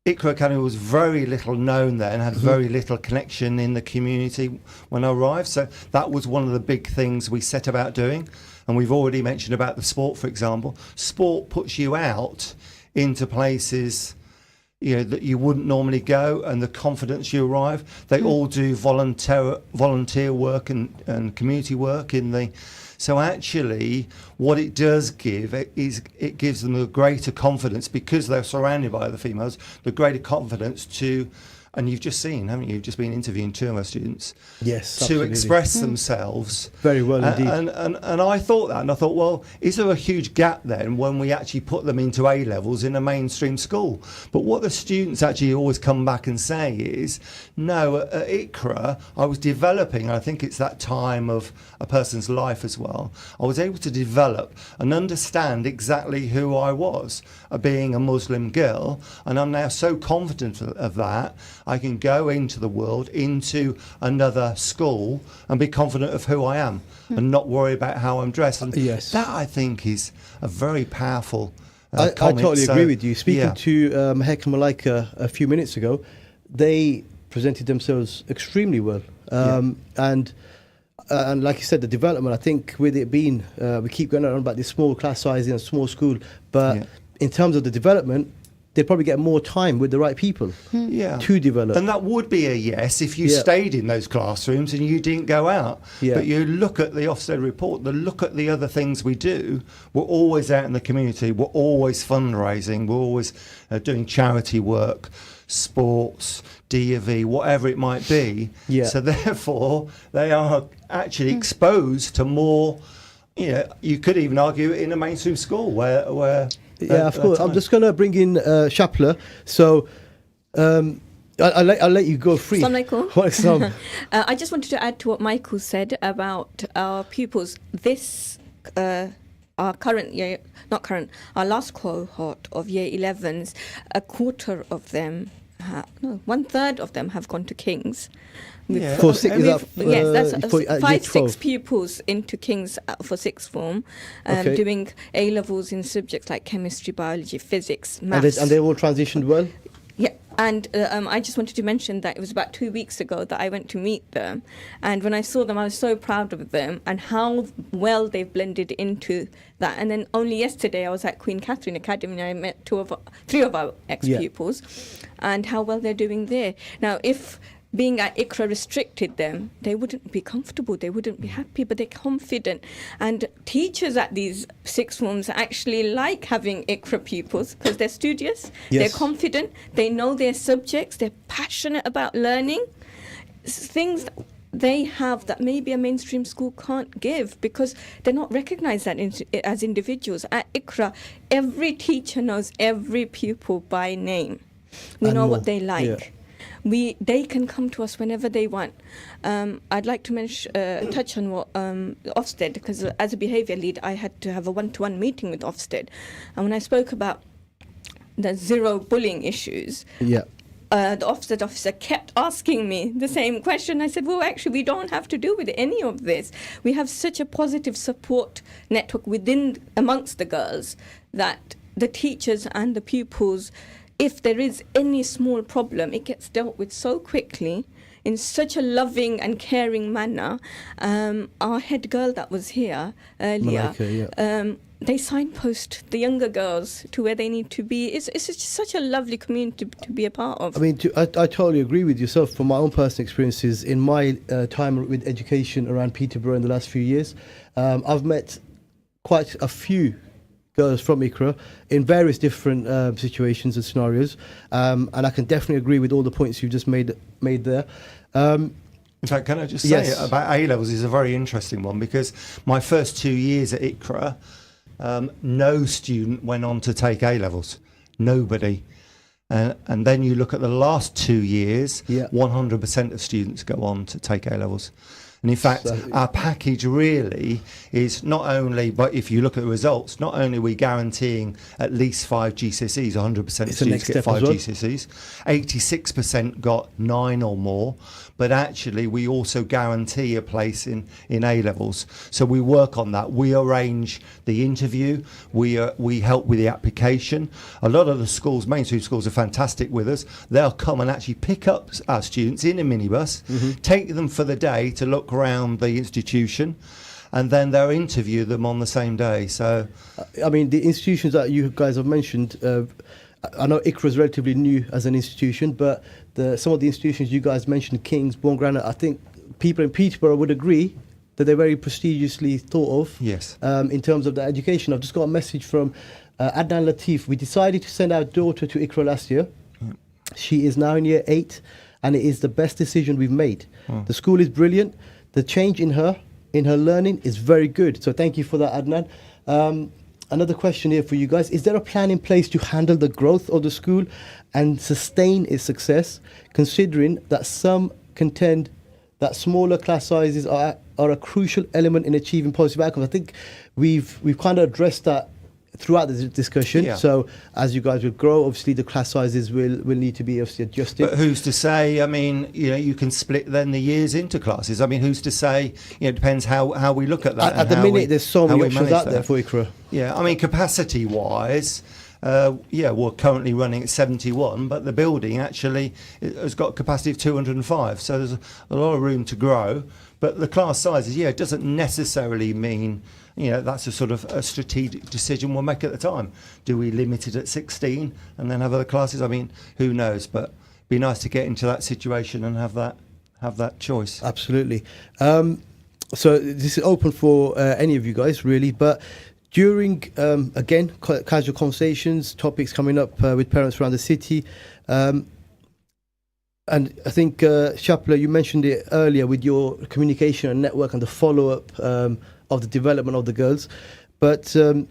Iqra Academy was very little known then, had very little connection in the community when I arrived. So that was one of the big things we set about doing. And we've already mentioned about the sport, for example. Sport puts you out into places, that you wouldn't normally go, and the confidence you arrive. They all do volunteer work and community work in the. So actually, what it does give is it gives them a greater confidence, because they're surrounded by other females. The greater confidence to. And you've just seen, haven't you? You've just been interviewing 2 of our students. Yes, to absolutely. express themselves. Very well indeed. And I thought that, and I thought, well, is there a huge gap then when we actually put them into A levels in a mainstream school? But what the students actually always come back and say is, no, at Iqra, I was developing. I think it's that time of a person's life as well. I was able to develop and understand exactly who I was, being a Muslim girl, and I'm now so confident of that. I can go into the world, into another school, and be confident of who I am, and not worry about how I'm dressed. And that, I think, is a very powerful I comment. totally agree with you. Speaking to Mehtab and Malaika a few minutes ago, they presented themselves extremely well. And like you said, the development, I think with it being, we keep going on about this small class size in a small school, but in terms of the development, they probably get more time with the right people to develop. And that would be a yes if you stayed in those classrooms and you didn't go out. But you look at the Ofsted report, look at the other things we do. We're always out in the community. We're always fundraising. We're always doing charity work, sports, D&V, whatever it might be. So therefore, they are actually exposed to more, you could even argue in a mainstream school where of course. I'm just going to bring in Shapla. So I'll let you go free. Assalamu I just wanted to add to what Michael said about our pupils. This, our current year, our last cohort of year 11s, a quarter of them, 1/3 of them have gone to King's. That's 5-6 pupils into King's for sixth form, doing A levels in subjects like chemistry, biology, physics, maths. And they all transitioned well? Yeah, and I just wanted to mention that it was about 2 weeks ago that I went to meet them, and when I saw them, I was so proud of them and how well they've blended into that. And then only yesterday, I was at Queen Catherine Academy, and I met 3 of our ex-pupils, and how well they're doing there. Now, if being at Iqra restricted them, they wouldn't be comfortable, they wouldn't be happy, but they're confident. And teachers at these sixth forms actually like having Iqra pupils because they're studious, they're confident, they know their subjects, they're passionate about learning. Things they have that maybe a mainstream school can't give because they're not recognised as individuals. At Iqra, every teacher knows every pupil by name. We know what they like. They can come to us whenever they want. I'd like to touch on what Ofsted, because as a behaviour lead, I had to have a one-to-one meeting with Ofsted. And when I spoke about the zero bullying issues, the Ofsted officer kept asking me the same question. I said, well, actually, we don't have to do with any of this. We have such a positive support network amongst the girls that the teachers and the pupils, if there is any small problem, it gets dealt with so quickly in such a loving and caring manner. Our head girl that was here earlier, Malaika, they signpost the younger girls to where they need to be. It's just such a lovely community to be a part of. I mean, I totally agree with yourself. From my own personal experiences in my time with education around Peterborough in the last few years, I've met quite a few girls from Iqra in various different situations and scenarios, and I can definitely agree with all the points you just made there. In fact, can I just say about A-levels is a very interesting one, because my first 2 years at Iqra, no student went on to take A-levels. Nobody. And then you look at the last 2 years, 100% of students go on to take A-levels. And in fact, our package really is not only, but if you look at the results, not only are we guaranteeing at least 5 GCSEs, 100% of students get 5 GCSEs, 86% got 9 or more, but actually we also guarantee a place in A-levels. So we work on that. We arrange the interview, we help with the application. A lot of the schools, mainstream schools, are fantastic with us. They'll come and actually pick up our students in a minibus, take them for the day to look around the institution, and then they'll interview them on the same day. So, I mean, the institutions that you guys have mentioned, I know Iqra is relatively new as an institution, but some of the institutions you guys mentioned, King's, Bourne Granite, I think people in Peterborough would agree that they're very prestigiously thought of. Yes. In terms of the education. I've just got a message from Adnan Latif. We decided to send our daughter to Iqra last year. She is now in year 8, and it is the best decision we've made. The school is brilliant. The change in her learning is very good. So thank you for that, Adnan. Another question here for you guys. Is there a plan in place to handle the growth of the school and sustain its success, considering that some contend that smaller class sizes are a crucial element in achieving positive outcomes? I think we've kind of addressed that throughout the discussion. Yeah. So as you guys will grow, obviously the class sizes will need to be obviously adjusted. But who's to say? I mean, you can split then the years into classes. I mean, who's to say? It depends how we look at that. At the minute, there's so many options out there for Iqra. Yeah, I mean, capacity-wise, we're currently running at 71, but the building actually has got a capacity of 205. So there's a lot of room to grow. But the class sizes, it doesn't necessarily mean. That's a sort of a strategic decision we'll make at the time. Do we limit it at 16 and then have other classes? I mean, who knows? But it'd be nice to get into that situation and have that choice. Absolutely. So this is open for any of you guys, really. But during, again, casual conversations, topics coming up with parents around the city. And I think, Shapla, you mentioned it earlier with your communication and network and the follow-up of the development of the girls. But you've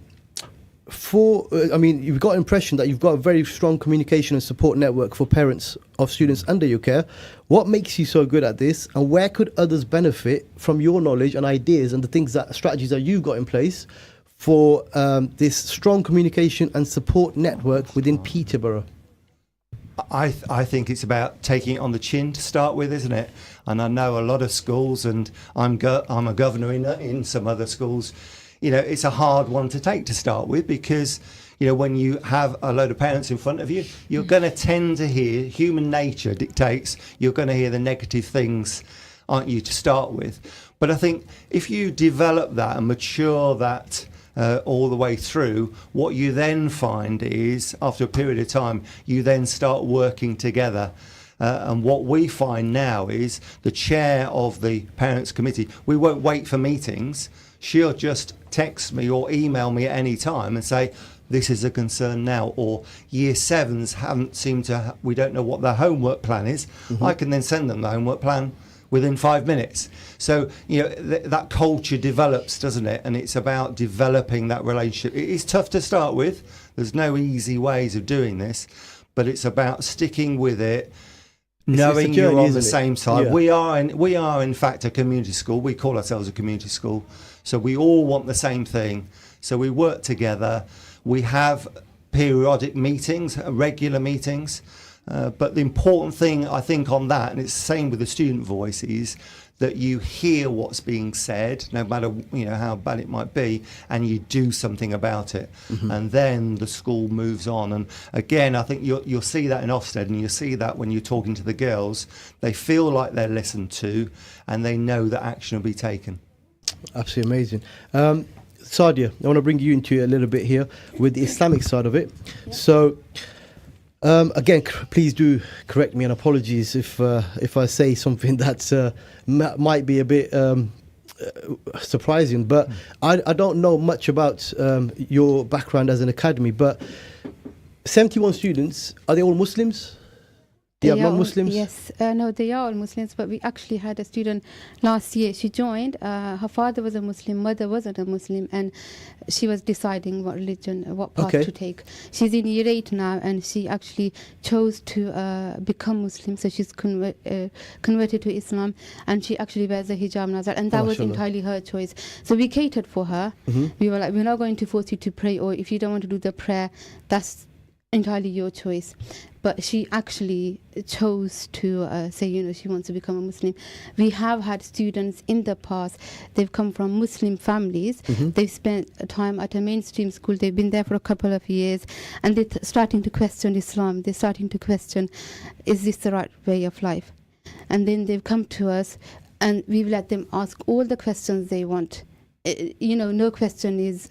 got an impression that you've got a very strong communication and support network for parents of students under your care. What makes you so good at this, and where could others benefit from your knowledge and ideas and the strategies that you've got in place for this strong communication and support network within Peterborough? I think it's about taking it on the chin to start with, isn't it? And I know a lot of schools, and I'm a governor in some other schools. It's a hard one to take to start with because, when you have a load of parents in front of you, you're going to tend to hear, human nature dictates, you're going to hear the negative things, aren't you, to start with. But I think if you develop that and mature that all the way through, what you then find is, after a period of time, you then start working together. And what we find now is the chair of the parents' committee, we won't wait for meetings. She'll just text me or email me at any time and say, this is a concern now, or year 7s haven't seemed to, we don't know what their homework plan is. Mm-hmm. I can then send them the homework plan within 5 minutes. So, that culture develops, doesn't it? And it's about developing that relationship. It is tough to start with. There's no easy ways of doing this, but it's about sticking with it, knowing you're on the same side. Yeah. We are in fact a community school. We call ourselves a community school. So we all want the same thing. So we work together. We have periodic meetings, regular meetings. But the important thing, I think, on that, and it's the same with the student voice, is that you hear what's being said, no matter how bad it might be, and you do something about it. Mm-hmm. And then the school moves on. And again, I think you'll see that in Ofsted, and you'll see that when you're talking to the girls. They feel like they're listened to, and they know that action will be taken. Absolutely amazing. Sadia, I want to bring you into it a little bit here with the Islamic side of it. Yeah. So, again, please do correct me, and apologies if I say something that might be a bit surprising. But I don't know much about your background as an academy. But 71 students, are they all Muslims? Do you have non-Muslims? Yes, no, they are all Muslims. But we actually had a student last year. She joined. Her father was a Muslim, mother wasn't a Muslim, and she was deciding what religion, what path to take. She's in year 8 now, and she actually chose to become Muslim. So she's converted to Islam, and she actually wears a hijab now, and that was entirely her choice. So we catered for her. Mm-hmm. We were like, we're not going to force you to pray, or if you don't want to do the prayer, that's entirely your choice. But she actually chose to say, she wants to become a Muslim. We have had students in the past, they've come from Muslim families. Mm-hmm. They've spent time at a mainstream school. They've been there for a couple of years, and they're starting to question Islam. They're starting to question, is this the right way of life? And then they've come to us, and we've let them ask all the questions they want. No question is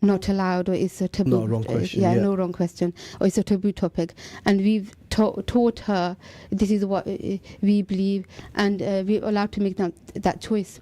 not allowed, or it's a taboo. Not a wrong question, yeah, yeah. no wrong question, or it's a taboo topic. And we've taught her this is what we believe, and we're allowed to make that choice.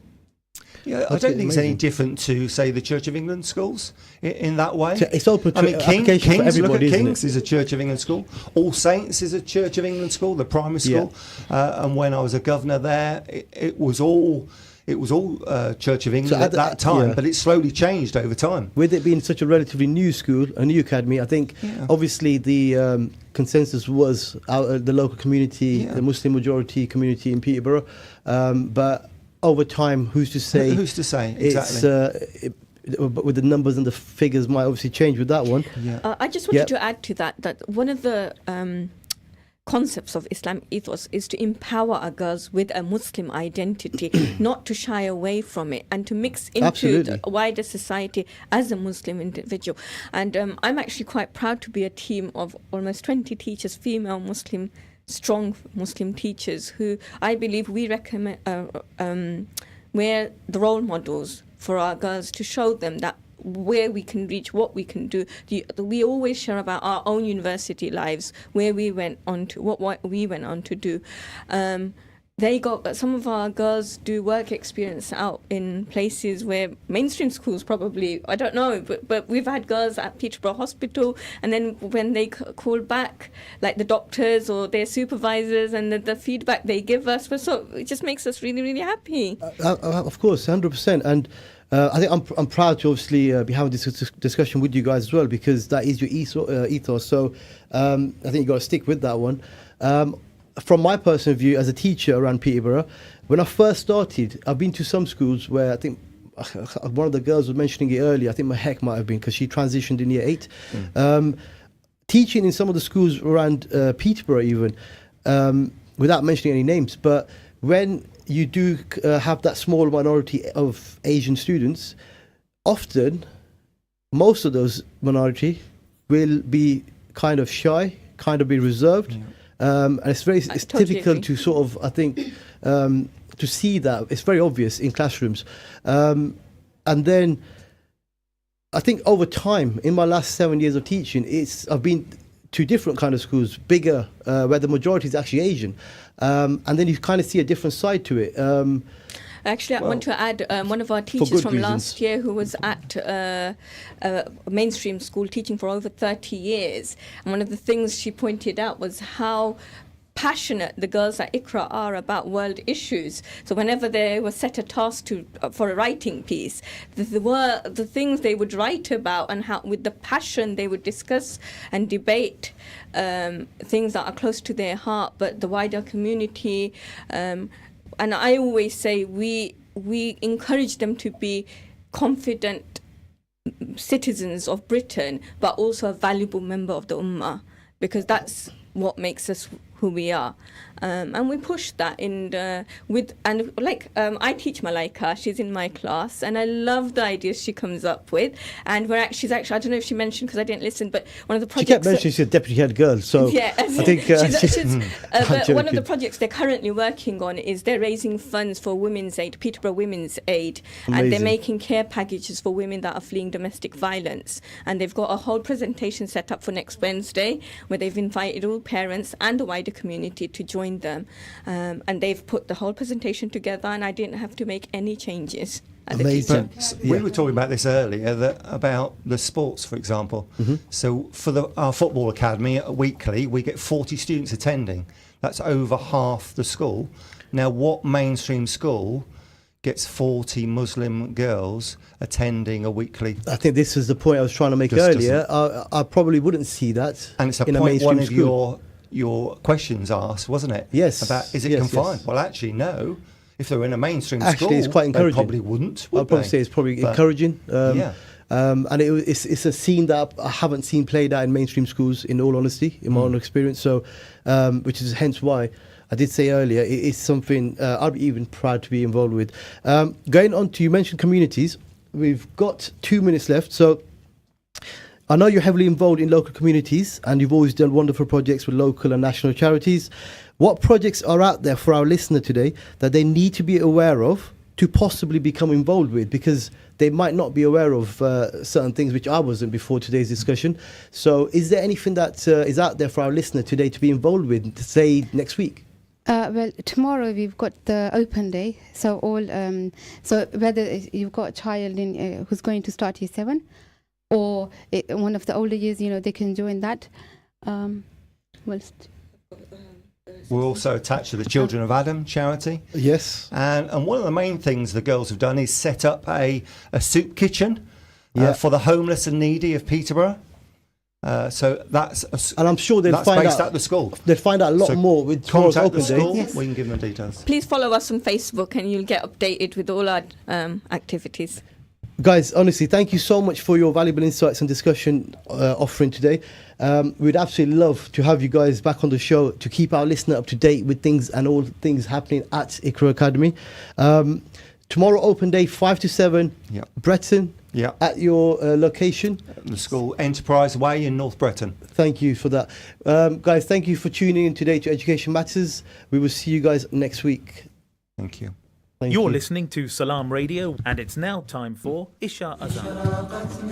Yeah, I don't think it's any different to, say, the Church of England schools in that way. So it's open to application for King's, look everybody, at isn't King's it? is a Church of England school. All Saints is a Church of England school, the primary school. And when I was a governor there, it was all Church of England at that time, but it slowly changed over time. With it being such a relatively new school, a new academy, I think obviously the consensus was the local community, the Muslim majority community in Peterborough, but over time, who's to say? Who's to say? Exactly. But with the numbers and the figures might obviously change with that one. I just wanted to add to that one of the concepts of Islamic ethos is to empower our girls with a Muslim identity, not to shy away from it, and to mix into the wider society as a Muslim individual. And I'm actually quite proud to be a team of almost 20 teachers, female Muslim, strong Muslim teachers, who I believe we recommend we're the role models for our girls, to show them that where we can reach, what we can do. We always share about our own university lives, where we went on to, what we went on to do. Some of our girls do work experience out in places where mainstream schools probably, I don't know, but we've had girls at Peterborough Hospital, and then when they call back, like the doctors or their supervisors, and the feedback they give us, so it just makes us really, really happy. Of course, 100%. And I think I'm proud to obviously be having this discussion with you guys as well, because that is your ethos. So I think you've got to stick with that one. From my personal view as a teacher around Peterborough, when I first started, I've been to some schools where I think one of the girls was mentioning it earlier, I think Mehek might have been, because she transitioned in year 8. Teaching in some of the schools around Peterborough even, without mentioning any names, but when you do have that small minority of Asian students, often most of those minority will be kind of shy, kind of be reserved. And it's difficult to sort of, I think, to see that. It's very obvious in classrooms. And then I think over time, in my last 7 years of teaching, I've been to different kind of schools, bigger, where the majority is actually Asian. And then you kind of see a different side to it. Actually, I want to add one of our teachers from last year, who was at a mainstream school teaching for over 30 years. And one of the things she pointed out was how passionate the girls at Iqra are about world issues. So whenever they were set a task for a writing piece, the things they would write about, and how with the passion they would discuss and debate things that are close to their heart, but the wider community. And I always say we encourage them to be confident citizens of Britain, but also a valuable member of the Ummah, because that's what makes us who we are. And we push that I teach Malaika, she's in my class, and I love the ideas she comes up with. And she's actually, I don't know if she mentioned, because I didn't listen, but one of the projects... She kept mentioning she's a deputy head girl, so yeah, I think... but one of the projects they're currently working on is they're raising funds for Women's Aid, Peterborough Women's Aid, and they're making care packages for women that are fleeing domestic violence. And they've got a whole presentation set up for next Wednesday, where they've invited all parents and the wider community to join them, and they've put the whole presentation together, and I didn't have to make any changes. Amazing. We were talking about this earlier, about the sports, for example. So for our football academy, weekly, we get 40 students attending. That's over half the school. Now, what mainstream school gets 40 Muslim girls attending a weekly? I think this is the point I was trying to make earlier. I probably wouldn't see that. And it's a in point a mainstream one of school. your questions asked, wasn't it? Yes. About is it confined? Yes. Well, actually, no. If they were in a mainstream school, it's quite encouraging. They probably wouldn't. I'd probably say it's probably encouraging. And it's a scene that I haven't seen played out in mainstream schools, in all honesty, in my own experience. So, which is hence why I did say earlier, it is something I'd be even proud to be involved with. Going on to, you mentioned communities. We've got 2 minutes left. So I know you're heavily involved in local communities, and you've always done wonderful projects with local and national charities. What projects are out there for our listener today that they need to be aware of to possibly become involved with, because they might not be aware of certain things which I wasn't before today's discussion. So is there anything that is out there for our listener today to be involved with, say next week? Well, tomorrow we've got the open day. So so whether you've got a child who's going to start year 7, or one of the older years, they can join that. We're also attached to the Children of Adam charity. Yes. And one of the main things the girls have done is set up a soup kitchen for the homeless and needy of Peterborough. So and I'm sure they'll find based out at the school. They'll find out a lot more with tomorrow's contact open the school. day. Yes. We can give them the details. Please follow us on Facebook and you'll get updated with all our activities. Guys, honestly, thank you so much for your valuable insights and discussion offering today. We'd absolutely love to have you guys back on the show to keep our listener up to date with things and all things happening at Iqra Academy. Tomorrow, open day, 5 to 7, Breton, at your location. The school, Enterprise Way in North Breton. Thank you for that. Guys, thank you for tuning in today to Education Matters. We will see you guys next week. Thank you. You're listening to Salam Radio, and it's now time for Isha Azan.